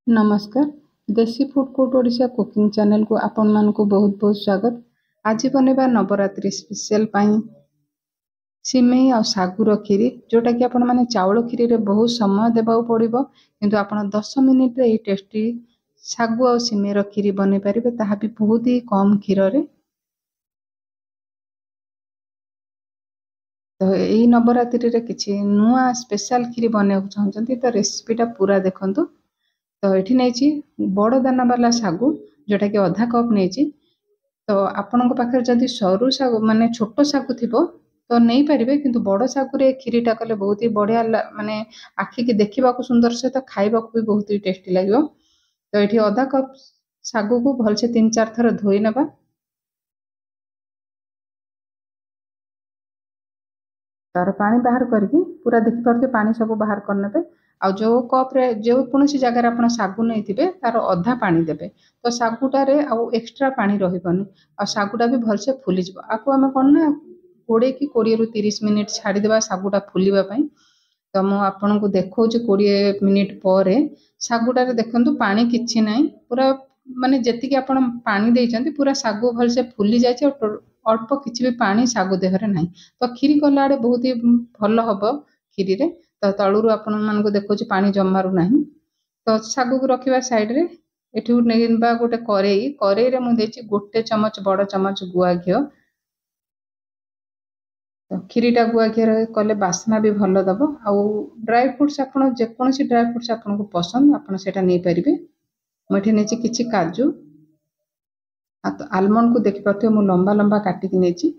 नमस्कार देसी food court Odisha cooking channel को आपण मानकु बहुत बहुत स्वागत। आज बनेबा नवरात्रि स्पेशल पाई सिमेई और सागुर खीरी जोटा कि आपण माने चावल खीरी रे बहुत समय देबा पड़िबो किंतु आपण 10 मिनिट रे टेस्टी सागु और सिमेई रो खीरी बने पारिबे ताहा भी बहुत ही कम खीर रे। तो एई नवरात्रि रे किछि नुआ स्पेशल खीरी बनेउ चाहछंती तो रेसिपीटा पूरा देखंतु। तो ये नहीं बड़ दाना वाला सागु जोटा कि अधा कप नहीं तो आपण पाखे जदि सरू सागु माने छोट सागु थी तो नहीं पारे किंतु बड़ सागुरे खीरीटा कले बहुत ही बढ़िया माने आखि की देखा सुंदर सहित खाइबा भी बहुत ही टेस्टी लगे। तो ये अधा कप सागु को भलसे 3-4 थर धोई नबा। तार पानी बाहर करके पूरा देखिपे पानी सब बाहर करने आ जो कप्रे जो कौन जगार आप सागु नहीं थे तार अधा पानी देवे तो सागुटारे आउ एक्सट्रा पानी रही आ सागुटा भी भलसे फुलीज आपको आम कौन ना 20 कि 20 ରୁ 30 मिनिट छाड़ीदेवा सागुटा फुलवाई। तो मुझे आपन को देखा 20 मिनिट पर सागुटारे देखु पानी किछि नहीं पूरा माने जेतिकी आपण पानी देइचंती पूरा सागु भलसे फुली जाए अल्प किछि भी पानी सागु देहरे नहीं तो खीरी कला बहुत ही भल हम खीरी रे। तो तलू आपण मानक देखो पानी जमारू नहीं तो सागु को रखा साइड रे एठू नेबा गोटे करेई रे मुझे गोटे चमच बड़ चमच गुआ घी तो खीरीटा गुआ घी कले बास्ना भी भल दब आउ ड्राई फ्रुट्स आप जेकोसी ड्राई फ्रुट्स आपको पसंद आप नहीं पारे मुझे नहीं किसी काजू आलमंड को देखिपे मुझे लंबा लंबा काटिकी नहीं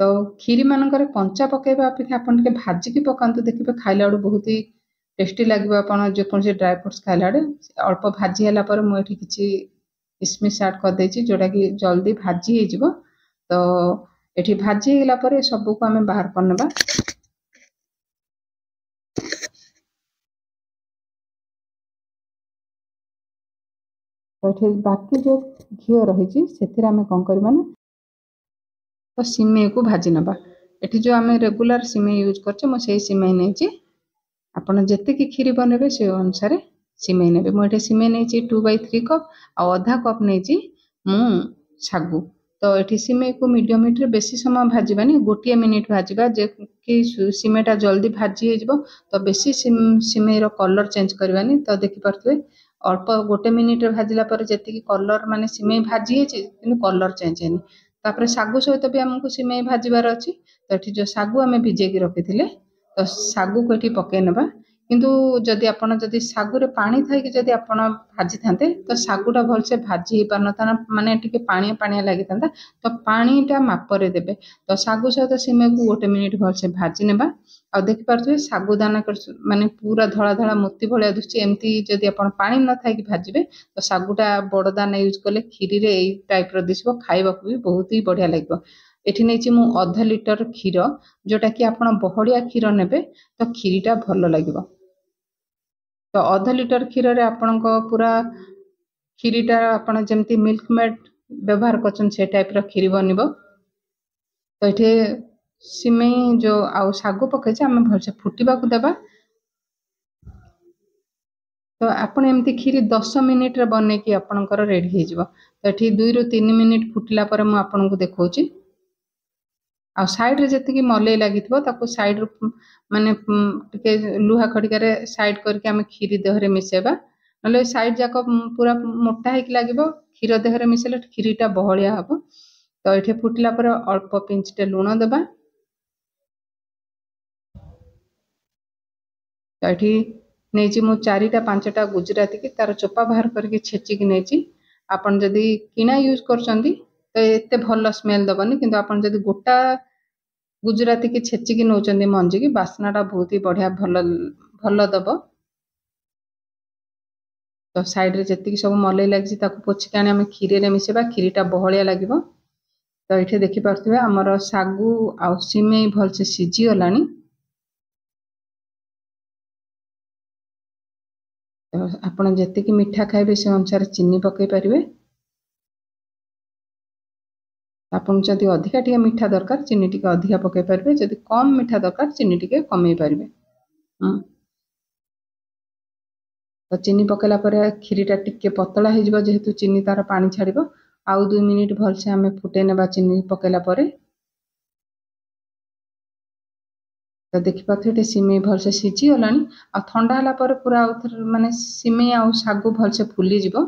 तो खीरी मानक कंचा पकेबा अपेक्षा आप भाजिकी पकातु देखिए खाइला बहुत ही टेस्टी लगे आप जेकोसी ड्राई फ्रुट्स खाइला अल्प भाजी है मुझे किसी किसमिश आड करदे जोटा कि जल्दी भाजी हो तो ये भाजी होगा सबको आम बाहर करने तो ये बाकी जो घी रही से आम कौन करवा ना तो सिमेई को भाजी नबा ये जो आम रेगुलर सिमेई यूज कर सिमेई नहीं आपड़ जी खीरी बनबे से अनुसार सिमेई ने मुझे सिमेई नहीं 2/3 कप आ अधा कप नहीं मु सागु तो ये सिमेई को मीडियम हीट रे बेसी समय भाजबानी 1 मिनिट भाजबा जे कि सिमेईटा जल्दी भाजी हो तो बेसी सिमेई रो कलर चेंज करवानी तो देखिपे अल्प 1 मिनिट भाजिला जी कलर माने सिमेई भाजी है कलर चेंज है तापर सागु सहित भी आमको सिमेई भाजबार अच्छी तो ये जो सागु आम भिजेकी रखी तो सागु को ये पकई नबा किंतु जदि आपण जदि सागुरे पानी थाई कि जदि आपण भाजी थांते तो सागुटा भलसे भाजी पार न माने टिके पानिया पानिया लगी था तो पानीटा मापरे देबे तो सागु सहित सिमेई को 1 मिनिट भलसे भाजी नेबा आ देखि पारथुवे सागुदाना माने पूरा धड़ा धड़ा मोती भलिया दुची एमती जदि आपण पानी न थाई कि भाजीबे तो सागुटा बड़ दाना यूज कले खीरी रे एई टाइप रो दिसबो खाइबाकू भी बहुत ही बढ़िया लागबो। एठी नहीं मु आधा लिटर क्षीर जोटा कि आपण बहड़िया क्षीर नेबे तो खीरीटा भल लगिबो तो आधा लिटर क्षीर रे आपण पूरा खीरीटा आपण जेमती मिल्क मेड व्यवहार करछन से टाइप रो खीरी बनिबो। तो ये सिमेई जो आउ सागु पकई आम भलसे फुटवा को देबा तो आपण एमती खीरी 10 मिनिट रे बने कि आपणकर रेडी हो तो ये 2 ରୁ 3 मिनिट फुटिला पर मु आपन को देखौची आ साइड रे जति मलई लगी साइड माने टिके लुहा खड़िकार साइड करके आम खीरी देहरे मिसेबा ना साइड जाक पूरा मोटा है लगे क्षीर देहरे मिसेले खीरीटा बहलिया हम तो ये फुटिला पर अल्प पिंचटे लुण देबा तो ये नहीं मु 4-5टा गुजराती की तार चोपा बाहर करके छेचिकी नहीं आपन जदि किना यूज करचंदी तो एते भल स्मेल दबनी किंतु आपन जदि गोटा गुजराती की छेचिकी नौचंदी मंजी की बास्नाटा बहुत ही बढ़िया भल भल दब तो साइड रे जति सब मलई लगी पोछिक आम खीरी रे मिसेबा खीरीटा बहलिया लगे तो ये देखि पारथुवे हमर सागु आ सिमेई भलसे सिझी गलानी तो आपण जति मीठा खाइबे से अनुसार चीनी पकई पारिबे आपन जदि अधिका टिके मीठा दरकार चीनी टिके अधिका पकई पारिबे जदि कम मीठा दरकार चीनी टिके कमई पारिबे। तो चीनी पकेला परे खीरीटा टिके पतला हो जेहेतु चीनी तार पानी छाड़ आउ 2 मिनिट भलसे आम फुटे ना चीनी पकेला परे। तो देखिए सिमेई भलसे सीझी गला आ ठंडा होला पर पूरा माने सिमेई आ सागु भलसे फुली जीवो।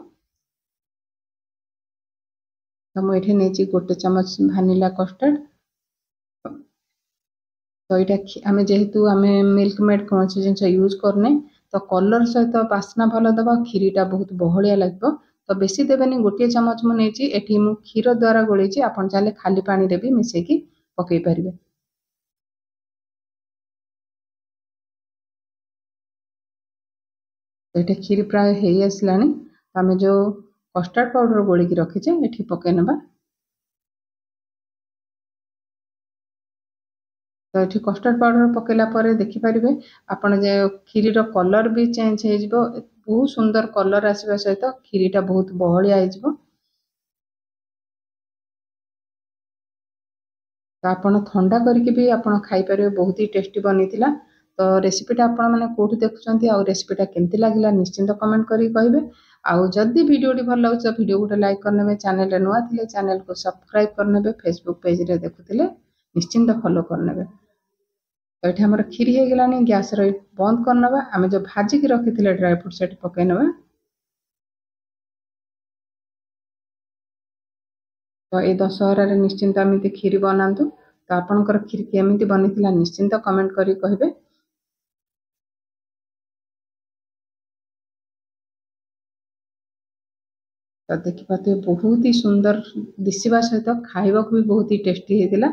तो मुझे नहीं 1 चमच भानिला कस्टर्ड। तो यहाँ आम जेहेतु आम मिल्क मेड कौन जिन यूज करने तो कलर सहित बास्ना भल दबा खीरीटा बहुत बहलिया लगे। तो बेसी देवेनि 1 चमच मुझे क्षीर द्वारा गोली आप चाहिए खाली पानी रे भी मिसेकी पकई पारे। तो ये खीर प्राय हो आसला आम जो कस्टर्ड पाउडर गोलिक रखीचे ये पकई नवा। तो ये कस्टर्ड पाउडर पकेला पर देखिपारे आपड़ खीर कलर भी चेंज हो बहुत सुंदर कलर आसवा सहित खीरीटा बहुत बहलिया हो। तो आपण ठंडा करके भी आपण खाई पारे बहुत ही टेस्टी बनी थिला। तो रेसिपीटा आपण मैंने कौटू देखुं आउ रेसिपीटा केमती लगे निश्चिंत कमेंट करी कहे। आउ जदि वीडियोटी भल लगे तो वीडियो गोटे लाइक करने चैनल नुआ थे चैनल को सब्सक्राइब करने फेसबुक पेज रे देखुले निश्चिंत फॉलो करने। तो ये आम खीरी हो गलानी गैस बंद करना आम जो भाजिक रखी ड्राई फ्रूट से पकई नवा। तो ये दशहरा निश्चिंत एमती खीरी बनातु। तो आपणकर खीर केमी बनी निश्चिंत कमेंट करी कहे। तो देखिए बहुत ही सुंदर दिशा सहित खाइबा भी बहुत ही टेस्टी होता।